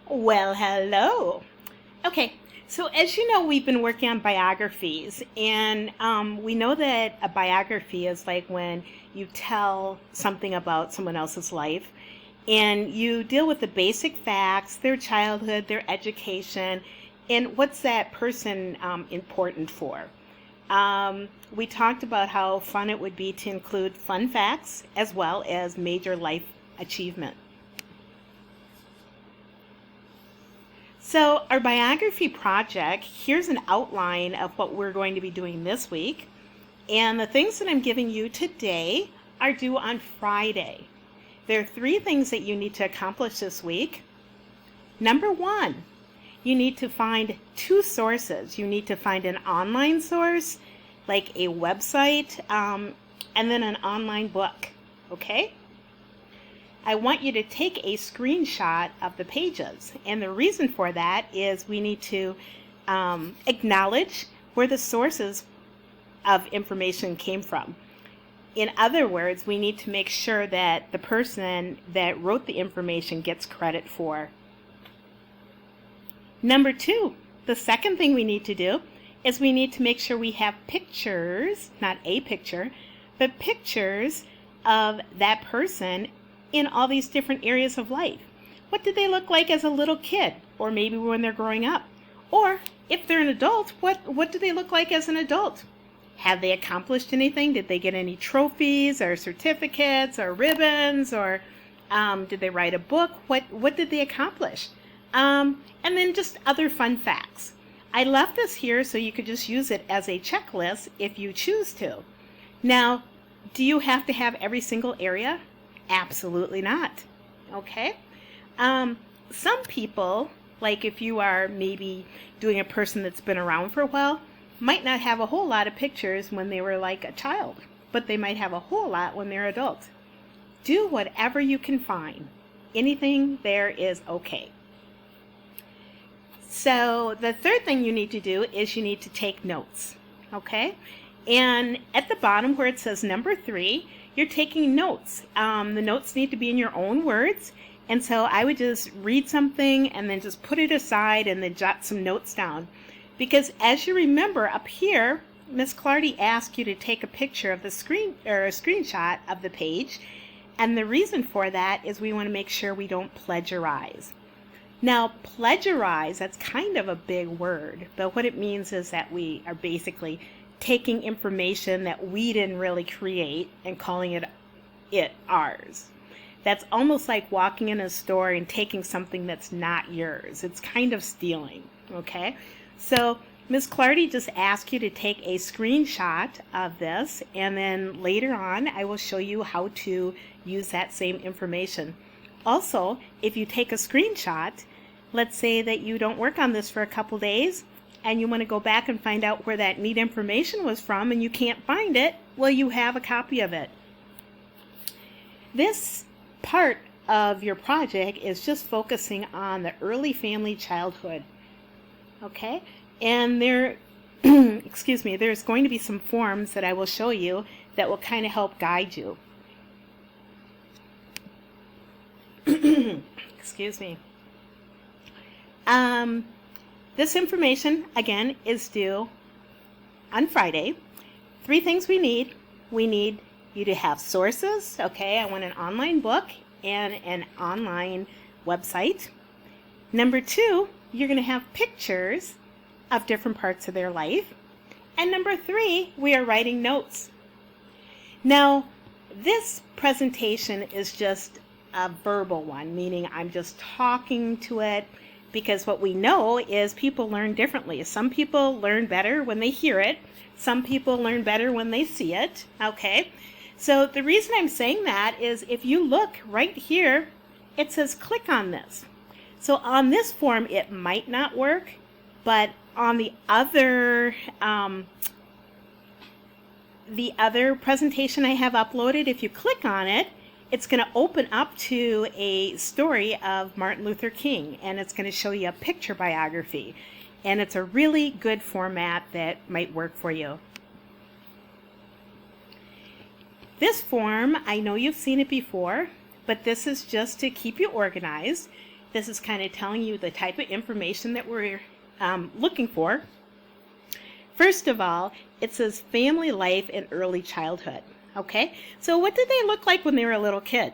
Well, hello. Okay, so as you know, we've been working on biographies, and we know that a biography is like when you tell something about someone else's life, and you deal with the basic facts, their childhood, their education, and what's that person important for. We talked about how fun it would be to include fun facts as well as major life achievement. So, our biography project, here's an outline of what we're going to be doing this week. And the things that I'm giving you today are due on Friday. There are three things that you need to accomplish this week. Number one, you need to find two sources. You need to find an online source, like a website, and then an online book. Okay? I want you to take a screenshot of the pages. And the reason for that is we need to acknowledge where the sources of information came from. In other words, we need to make sure that the person that wrote the information gets credit for. Number two, the second thing we need to do is we need to make sure we have pictures, not a picture, but pictures of that person in all these different areas of life. What did they look like as a little kid, or maybe when they're growing up? Or if they're an adult, what do they look like as an adult? Have they accomplished anything? Did they get any trophies or certificates or ribbons, or did they write a book? What did they accomplish? And then just other fun facts. I left this here so you could just use it as a checklist if you choose to. Now, do you have to have every single area? Absolutely not. Okay? Some people, like if you are maybe doing a person that's been around for a while, might not have a whole lot of pictures when they were like a child, but they might have a whole lot when they're adult. Do whatever you can find. Anything there is okay. So the third thing you need to do is you need to take notes. Okay? And at the bottom where it says number 3, you're taking notes. The notes need to be in your own words. And so I would just read something and then just put it aside and then jot some notes down. Because as you remember up here, Miss Clardy asked you to take a picture of the screen or a screenshot of the page. And the reason for that is we want to make sure we don't plagiarize. Now, plagiarize, that's kind of a big word, but what it means is that we are basically taking information that we didn't really create and calling it ours. That's almost like walking in a store and taking something that's not yours. It's kind of stealing, okay? So Ms. Clardy just asked you to take a screenshot of this, and then later on I will show you how to use that same information. Also, if you take a screenshot, let's say that you don't work on this for a couple days, and you want to go back and find out where that neat information was from and you can't find it, well, you have a copy of it. This part of your project is just focusing on the early family childhood. Okay? And there, excuse me, there's going to be some forms that I will show you that will kind of help guide you. Excuse me. This information, again, is due on Friday. 3 things we need. We need you to have sources. Okay, I want an online book and an online website. Number 2, you're going to have pictures of different parts of their life. And number 3, we are writing notes. Now, this presentation is just a verbal one, meaning I'm just talking to it, because what we know is people learn differently. Some people learn better when they hear it. Some people learn better when they see it. Okay? So the reason I'm saying that is if you look right here, it says click on this. So on this form, it might not work, but on the other presentation I have uploaded, if you click on it, it's going to open up to a story of Martin Luther King, and it's going to show you a picture biography. And it's a really good format that might work for you. This form, I know you've seen it before, but this is just to keep you organized. this is kind of telling you the type of information that we're looking for. First of all, it says family life and early childhood. Okay, so what did they look like when they were a little kid?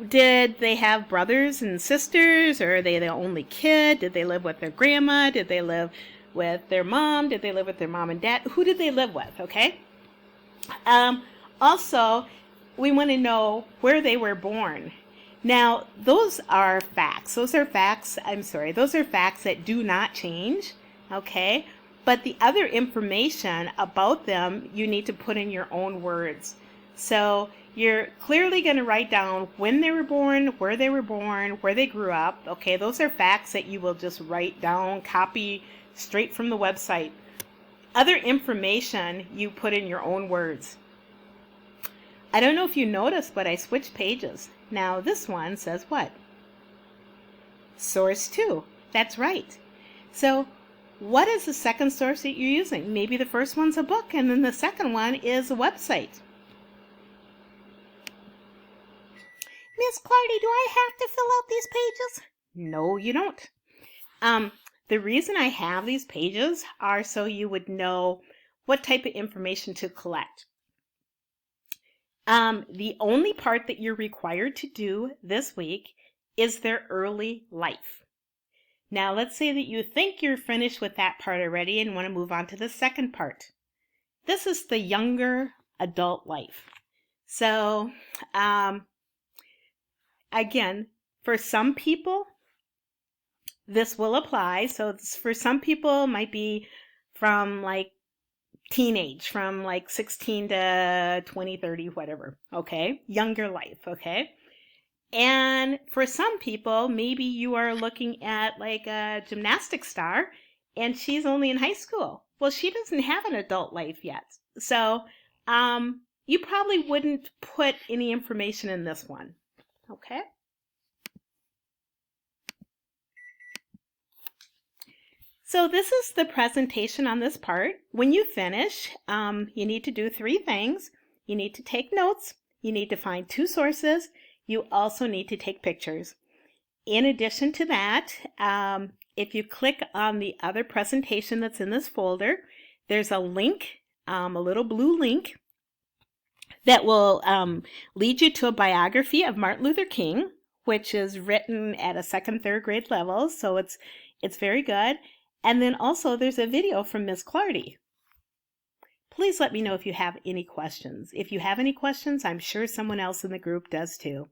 Did they have brothers and sisters, or are they the only kid? Did they live with their grandma? Did they live with their mom? Did they live with their mom and dad? Who did they live with? Okay. Also, we want to know where they were born. Now, those are facts. Those are facts that do not change. Okay. But the other information about them, you need to put in your own words. So you're clearly going to write down when they were born, where they grew up. Okay, those are facts that you will just write down, copy straight from the website. Other information you put in your own words. I don't know if you noticed, but I switched pages. Now this one says what? Source 2. That's right. So what is the second source that you're using? Maybe the first one's a book, and then the second one is a website. Miss Clardy, do I have to fill out these pages? No, you don't. The reason I have these pages are so you would know what type of information to collect. The only part that you're required to do this week is their early life. Now, let's say that you think you're finished with that part already and want to move on to the second part. This is the younger adult life. So, again, for some people, this will apply. So for some people, it might be from like teenage, from like 16 to 20, 30, whatever. Okay, younger life. Okay. And for some people, maybe you are looking at like a gymnastics star and she's only in high school. Well, she doesn't have an adult life yet. So you probably wouldn't put any information in this one. Okay. So this is the presentation on this part. When you finish, you need to do 3 things. You need to take notes. You need to find 2 sources. You also need to take pictures. In addition to that, if you click on the other presentation that's in this folder, there's a link, a little blue link, that will lead you to a biography of Martin Luther King, which is written at a 2nd, 3rd grade level, so it's very good. And then also there's a video from Miss Clardy. Please let me know if you have any questions. If you have any questions, I'm sure someone else in the group does too.